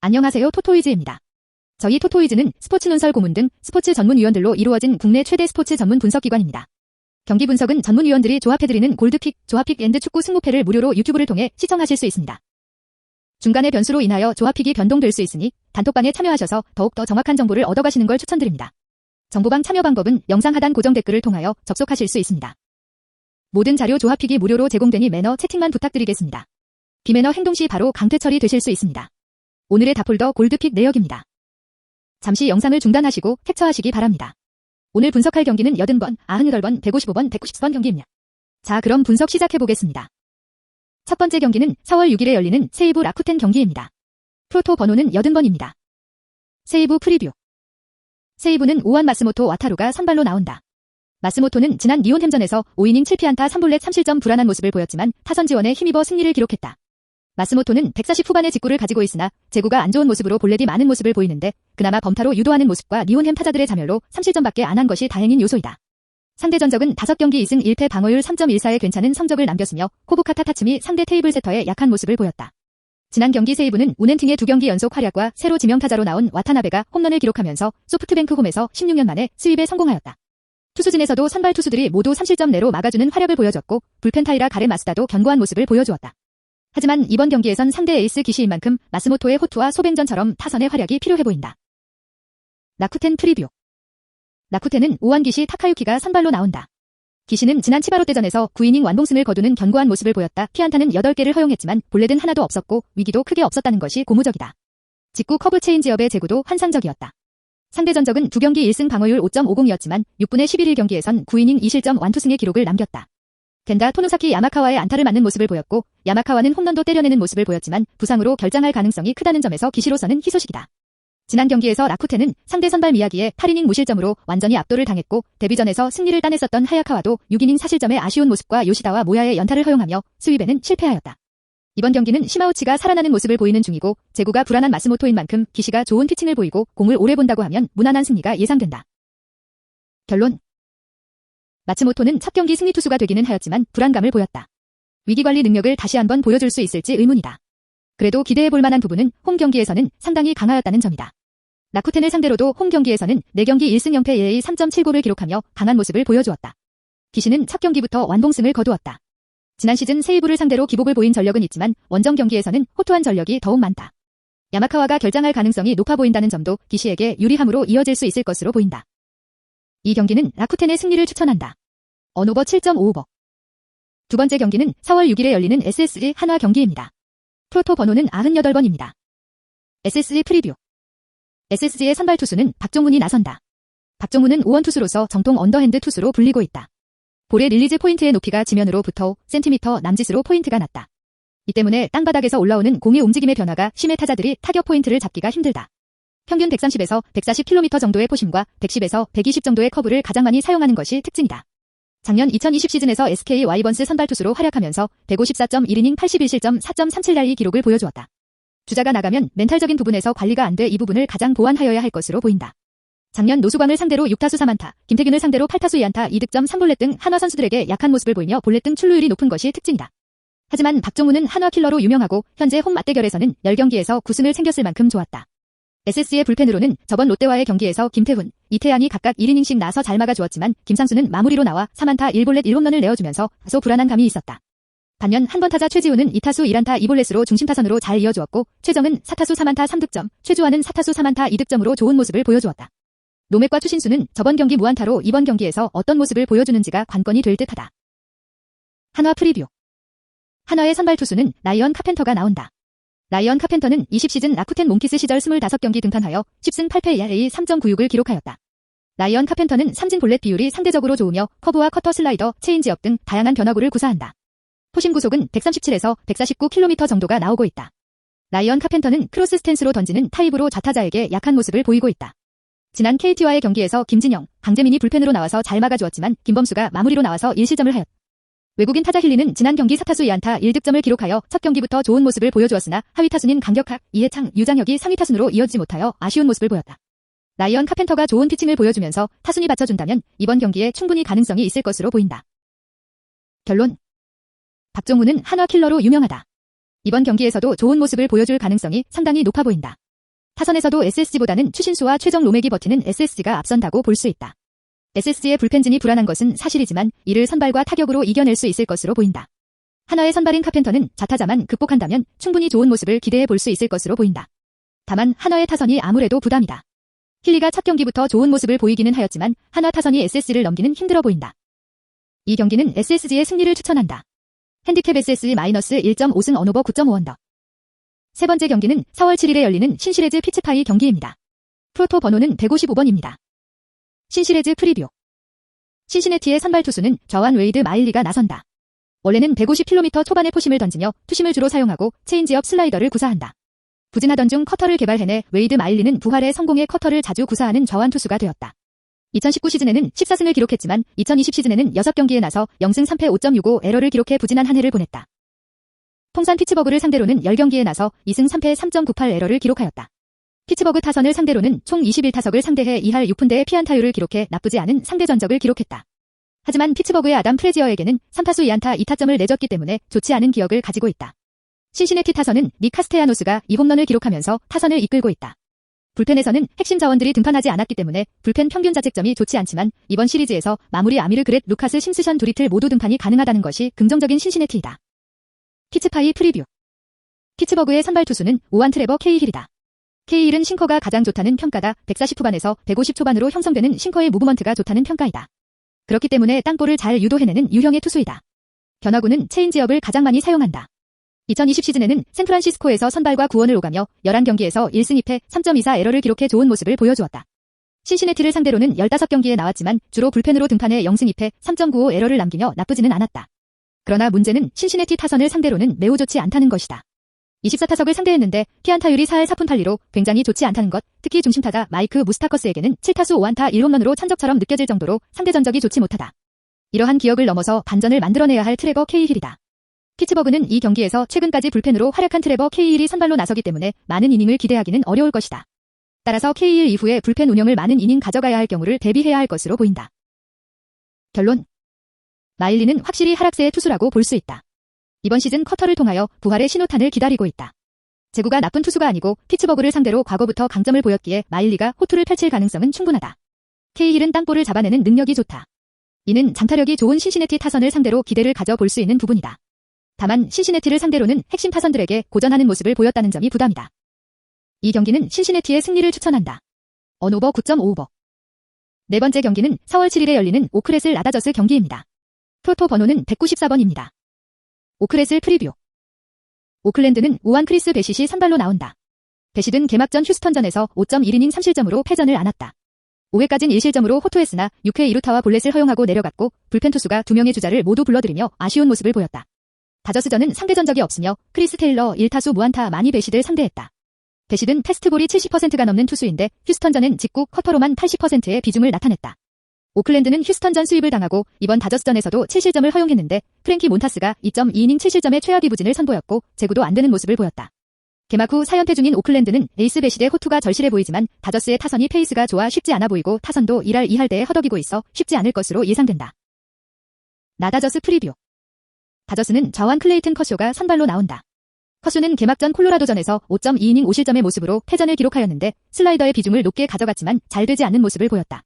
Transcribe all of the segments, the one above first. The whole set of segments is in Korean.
안녕하세요, 토토이즈입니다. 저희 토토이즈는 스포츠 논설 고문 등 스포츠 전문위원들로 이루어진 국내 최대 스포츠 전문 분석기관입니다. 경기 분석은 전문위원들이 조합해드리는 골드픽, 조합픽 앤드 축구 승부패를 무료로 유튜브를 통해 시청하실 수 있습니다. 중간의 변수로 인하여 조합픽이 변동될 수 있으니 단톡방에 참여하셔서 더욱더 정확한 정보를 얻어가시는 걸 추천드립니다. 정보방 참여 방법은 영상 하단 고정 댓글을 통하여 접속하실 수 있습니다. 모든 자료 조합픽이 무료로 제공되니 매너 채팅만 부탁드리겠습니다. 비매너 행동 시 바로 강퇴 처리되실 수 있습니다. 오늘의 다폴더 골드픽 내역입니다. 잠시 영상을 중단하시고 캡처하시기 바랍니다. 오늘 분석할 경기는 80번, 98번, 155번, 190번 경기입니다. 자, 그럼 분석 시작해보겠습니다. 첫 번째 경기는 4월 6일에 열리는 세이브 라쿠텐 경기입니다. 프로토 번호는 80번입니다. 세이브 프리뷰. 세이브는 오한 마스모토 와타루가 선발로 나온다. 마스모토는 지난 니온햄전에서 5이닝 7피안타 3볼넷 3실점 불안한 모습을 보였지만 타선 지원에 힘입어 승리를 기록했다. 마스모토는 140 후반의 직구를 가지고 있으나 제구가 안 좋은 모습으로 볼넷이 많은 모습을 보이는데 그나마 범타로 유도하는 모습과 니온햄 타자들의 자멸로 3실점밖에 안 한 것이 다행인 요소이다. 상대 전적은 5경기 2승 1패 방어율 3.14의 괜찮은 성적을 남겼으며 코부카타 타츠미 상대 테이블 세터의 약한 모습을 보였다. 지난 경기 세이브는 우넨팅의 2경기 연속 활약과 새로 지명타자로 나온 와타나베가 홈런을 기록하면서 소프트뱅크 홈에서 16년 만에 스윕에 성공하였다. 투수진에서도 선발 투수들이 모두 3실점 내로 막아주는 활약을 보여줬고 불펜 타이라 가레 마스다도 견고한 모습을 보여주었다. 하지만 이번 경기에선 상대 에이스 기시인 만큼 마스모토의 호투와 소뱅전처럼 타선의 활약이 필요해 보인다. 라쿠텐 프리뷰. 라쿠텐은 오한 기시 타카유키가 선발로 나온다. 기시는 지난 치바롯대전에서 9이닝 완봉승을 거두는 견고한 모습을 보였다. 피안타는 8개를 허용했지만 볼넷은 하나도 없었고 위기도 크게 없었다는 것이 고무적이다. 직구 커브 체인지업의 제구도 환상적이었다. 상대 전적은 2경기 1승 방어율 5.50이었지만 6분의 11일 경기에선 9이닝 2실점 완투승의 기록을 남겼다. 겐다 토노사키 야마카와의 안타를 맞는 모습을 보였고 야마카와는 홈런도 때려내는 모습을 보였지만 부상으로 결장할 가능성이 크다는 점에서 기시로서는 희소식이다. 지난 경기에서 라쿠텐은 상대 선발 미야기에 8이닝 무실점으로 완전히 압도를 당했고 데뷔전에서 승리를 따냈었던 하야카와도 6이닝 4실점의 아쉬운 모습과 요시다와 모야의 연타를 허용하며 스윕에는 실패하였다. 이번 경기는 시마우치가 살아나는 모습을 보이는 중이고 제구가 불안한 마스모토인 만큼 기시가 좋은 피칭을 보이고 공을 오래 본다고 하면 무난한 승리가 예상된다. 결론. 마츠모토는 첫 경기 승리 투수가 되기는 하였지만 불안감을 보였다. 위기관리 능력을 다시 한번 보여줄 수 있을지 의문이다. 그래도 기대해볼 만한 부분은 홈 경기에서는 상당히 강하였다는 점이다. 라쿠텐을 상대로도 홈 경기에서는 4경기 1승 0패 ERA 3.79를 기록하며 강한 모습을 보여주었다. 기시는 첫 경기부터 완봉승을 거두었다. 지난 시즌 세이브를 상대로 기복을 보인 전력은 있지만 원정 경기에서는 호투한 전력이 더욱 많다. 야마카와가 결장할 가능성이 높아 보인다는 점도 기시에게 유리함으로 이어질 수 있을 것으로 보인다. 이 경기는 라쿠텐의 승리를 추천한다. 언오버 7.55. 두 번째 경기는 4월 6일에 열리는 SSG 한화 경기입니다. 프로토 번호는 98번입니다. SSG 프리뷰. SSG의 선발 투수는 박종훈이 나선다. 박종훈은 오원 투수로서 정통 언더핸드 투수로 불리고 있다. 볼의 릴리즈 포인트의 높이가 지면으로부터 5cm 남짓으로 포인트가 낮다. 이 때문에 땅바닥에서 올라오는 공의 움직임의 변화가 심해 타자들이 타격 포인트를 잡기가 힘들다. 평균 130에서 140km 정도의 포심과 110에서 120 정도의 커브를 가장 많이 사용하는 것이 특징이다. 작년 2020 시즌에서 SK 와이번스 선발 투수로 활약하면서 154.1이닝 81실점 4.37라이 기록을 보여주었다. 주자가 나가면 멘탈적인 부분에서 관리가 안 돼 이 부분을 가장 보완하여야 할 것으로 보인다. 작년 노수광을 상대로 6타수 3안타, 김태균을 상대로 8타수 2안타 2득점 3볼넷 등 한화 선수들에게 약한 모습을 보이며 볼넷 등 출루율이 높은 것이 특징이다. 하지만 박종훈은 한화 킬러로 유명하고 현재 홈 맞대결에서는 10경기에서 9승을 챙겼을 만큼 좋았다. SS의 불펜으로는 저번 롯데와의 경기에서 김태훈, 이태양이 각각 1이닝씩 나서 잘 막아주었지만 김상수는 마무리로 나와 3안타 1볼넷 1홈런을 내어주면서 다소 불안한 감이 있었다. 반면 한번 타자 최지우는 2타수 1안타 2볼넷으로 중심타선으로 잘 이어주었고 최정은 4타수 3안타 3득점, 최주환은 4타수 3안타 2득점으로 좋은 모습을 보여주었다. 노맥과 추신수는 저번 경기 무안타로 이번 경기에서 어떤 모습을 보여주는지가 관건이 될 듯하다. 한화 프리뷰. 한화의 선발 투수는 라이언 카펜터가 나온다. 라이언 카펜터는 20시즌 라쿠텐 몽키스 시절 25경기 등판하여 10승 8패 ERA 3.96을 기록하였다. 라이언 카펜터는 삼진 볼넷 비율이 상대적으로 좋으며 커브와 커터 슬라이더, 체인지업 등 다양한 변화구를 구사한다. 포심 구속은 137에서 149km 정도가 나오고 있다. 라이언 카펜터는 크로스 스탠스로 던지는 타입으로 좌타자에게 약한 모습을 보이고 있다. 지난 KT와의 경기에서 김진영, 강재민이 불펜으로 나와서 잘 막아주었지만 김범수가 마무리로 나와서 1실점을 하였다. 외국인 타자 힐리는 지난 경기 4타수 2안타 1득점을 기록하여 첫 경기부터 좋은 모습을 보여주었으나 하위 타순인 강격학, 이해창, 유장혁이 상위 타순으로 이어지지 못하여 아쉬운 모습을 보였다. 라이언 카펜터가 좋은 피칭을 보여주면서 타순이 받쳐준다면 이번 경기에 충분히 가능성이 있을 것으로 보인다. 결론. 박종훈은 한화 킬러로 유명하다. 이번 경기에서도 좋은 모습을 보여줄 가능성이 상당히 높아 보인다. 타선에서도 SSG보다는 추신수와 최정 로맥이 버티는 SSG가 앞선다고 볼 수 있다. SSG의 불펜진이 불안한 것은 사실이지만 이를 선발과 타격으로 이겨낼 수 있을 것으로 보인다. 하나의 선발인 카펜터는 좌타자만 극복한다면 충분히 좋은 모습을 기대해 볼 수 있을 것으로 보인다. 다만 하나의 타선이 아무래도 부담이다. 힐리가 첫 경기부터 좋은 모습을 보이기는 하였지만 하나 타선이 SSG를 넘기는 힘들어 보인다. 이 경기는 SSG의 승리를 추천한다. 핸디캡 SSG-1.5승 언오버 9.5언더. 세 번째 경기는 4월 7일에 열리는 신시레즈 피츠파이 경기입니다. 프로토 번호는 155번입니다. 신시레즈 프리뷰. 신시내티의 선발 투수는 좌완 웨이드 마일리가 나선다. 원래는 150km 초반의 포심을 던지며 투심을 주로 사용하고 체인지업 슬라이더를 구사한다. 부진하던 중 커터를 개발해내 웨이드 마일리는 부활에 성공해 커터를 자주 구사하는 좌완 투수가 되었다. 2019 시즌에는 14승을 기록했지만 2020 시즌에는 6경기에 나서 0승 3패 5.65 에러를 기록해 부진한 한 해를 보냈다. 통산 피츠버그를 상대로는 10경기에 나서 2승 3패 3.98 에러를 기록하였다. 피츠버그 타선을 상대로는 총 21타석을 상대해 2할 6푼대의 피안타율을 기록해 나쁘지 않은 상대 전적을 기록했다. 하지만 피츠버그의 아담 프레지어에게는 3타수 2안타 2타점을 내줬기 때문에 좋지 않은 기억을 가지고 있다. 신시내티 타선은 닉 카스테야노스가 2홈런을 기록하면서 타선을 이끌고 있다. 불펜에서는 핵심 자원들이 등판하지 않았기 때문에 불펜 평균 자책점이 좋지 않지만 이번 시리즈에서 마무리 아미르 그렛 루카스 심스션 두리틀 모두 등판이 가능하다는 것이 긍정적인 신시내티이다. 피츠파이 프리뷰. 피츠버그의 선발 투수는 오한 트레버 케이힐이다. 케이힐은 싱커가 가장 좋다는 평가다. 140 후반에서 150 초반으로 형성되는 싱커의 무브먼트가 좋다는 평가이다. 그렇기 때문에 땅볼을 잘 유도해내는 유형의 투수이다. 변화구는 체인지업을 가장 많이 사용한다. 2020 시즌에는 샌프란시스코에서 선발과 구원을 오가며 11경기에서 1승 2패 3.24 에러를 기록해 좋은 모습을 보여주었다. 신시내티를 상대로는 15경기에 나왔지만 주로 불펜으로 등판해 0승 2패 3.95 에러를 남기며 나쁘지는 않았다. 그러나 문제는 신시내티 타선을 상대로는 매우 좋지 않다는 것이다. 24타석을 상대했는데 피안타율이 4할 4푼 8리로 굉장히 좋지 않다는 것, 특히 중심타자 마이크 무스타커스에게는 7타수 5안타 1홈런으로 천적처럼 느껴질 정도로 상대 전적이 좋지 못하다. 이러한 기억을 넘어서 반전을 만들어내야 할 트레버 케이힐이다. 피츠버그는 이 경기에서 최근까지 불펜으로 활약한 트레버 케이힐이 선발로 나서기 때문에 많은 이닝을 기대하기는 어려울 것이다. 따라서 케이힐 이후에 불펜 운영을 많은 이닝 가져가야 할 경우를 대비해야 할 것으로 보인다. 결론. 마일리는 확실히 하락세의 투수라고 볼 수 있다. 이번 시즌 커터를 통하여 부활의 신호탄을 기다리고 있다. 제구가 나쁜 투수가 아니고 피츠버그를 상대로 과거부터 강점을 보였기에 마일리가 호투를 펼칠 가능성은 충분하다. 케이힐은 땅볼을 잡아내는 능력이 좋다. 이는 장타력이 좋은 신시내티 타선을 상대로 기대를 가져볼 수 있는 부분이다. 다만 신시내티를 상대로는 핵심 타선들에게 고전하는 모습을 보였다는 점이 부담이다. 이 경기는 신시내티의 승리를 추천한다. 언오버 9.5오버. 네 번째 경기는 4월 7일에 열리는 오크렛을 라다저스 경기입니다. 프로토 번호는 194번입니다. 오크렛을 프리뷰. 오클랜드는 우한 크리스 베싯이 선발로 나온다. 베싯은 개막전 휴스턴전에서 5.1이닝 3실점으로 패전을 안았다. 5회까진 1실점으로 호투했으나 6회 2루타와 볼넷을 허용하고 내려갔고 불펜 투수가 2명의 주자를 모두 불러들이며 아쉬운 모습을 보였다. 다저스전은 상대 전적이 없으며 크리스 테일러 1타수 무안타 많이 베싯을 상대했다. 베싯은 패스트볼이 70%가 넘는 투수인데 휴스턴전은 직구 커터로만 80%의 비중을 나타냈다. 오클랜드는 휴스턴전 수입을 당하고 이번 다저스전에서도 7실점을 허용했는데 프랭키 몬타스가 2.2이닝 7실점의 최악의 부진을 선보였고 제구도 안 되는 모습을 보였다. 개막 후 4연패 중인 오클랜드는 에이스 베싯의 호투가 절실해 보이지만 다저스의 타선이 페이스가 좋아 쉽지 않아 보이고 타선도 1할 2할대에 허덕이고 있어 쉽지 않을 것으로 예상된다. 나다저스 프리뷰. 다저스는 좌완 클레이튼 커쇼가 선발로 나온다. 커쇼는 개막전 콜로라도전에서 5.2이닝 5실점의 모습으로 패전을 기록하였는데 슬라이더의 비중을 높게 가져갔지만 잘 되지 않는 모습을 보였다.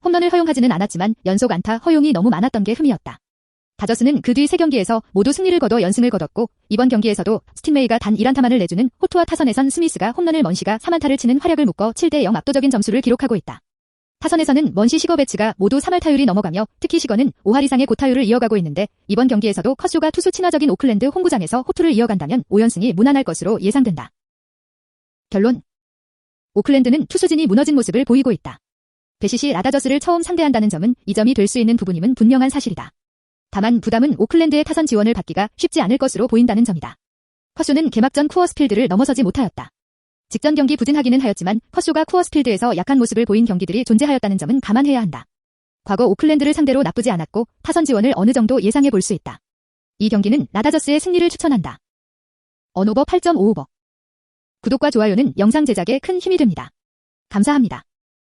홈런을 허용하지는 않았지만 연속 안타 허용이 너무 많았던 게 흠이었다. 다저스는 그 뒤 3경기에서 모두 승리를 거둬 연승을 거뒀고 이번 경기에서도 스틴메이가 단 1안타만을 내주는 호투와 타선에선 스미스가 홈런을 먼시가 3안타를 치는 활약을 묶어 7대0 압도적인 점수를 기록하고 있다. 타선에서는 먼시 시거 배츠가 모두 3할 타율이 넘어가며 특히 시거는 5할 이상의 고타율을 이어가고 있는데 이번 경기에서도 커쇼가 투수 친화적인 오클랜드 홈구장에서 호투를 이어간다면 5연승이 무난할 것으로 예상된다. 결론. 오클랜드는 투수진이 무너진 모습을 보이고 있다. 베싯이 라다저스를 처음 상대한다는 점은 이 점이 될 수 있는 부분임은 분명한 사실이다. 다만 부담은 오클랜드의 타선 지원을 받기가 쉽지 않을 것으로 보인다는 점이다. 커쇼는 개막전 쿠어스필드를 넘어서지 못하였다. 직전 경기 부진하기는 하였지만 커쇼가 쿠어스필드에서 약한 모습을 보인 경기들이 존재하였다는 점은 감안해야 한다. 과거 오클랜드를 상대로 나쁘지 않았고 타선 지원을 어느 정도 예상해 볼 수 있다. 이 경기는 라다저스의 승리를 추천한다. 언오버 8.5오버. 구독과 좋아요는 영상 제작에 큰 힘이 됩니다. 감사합니다.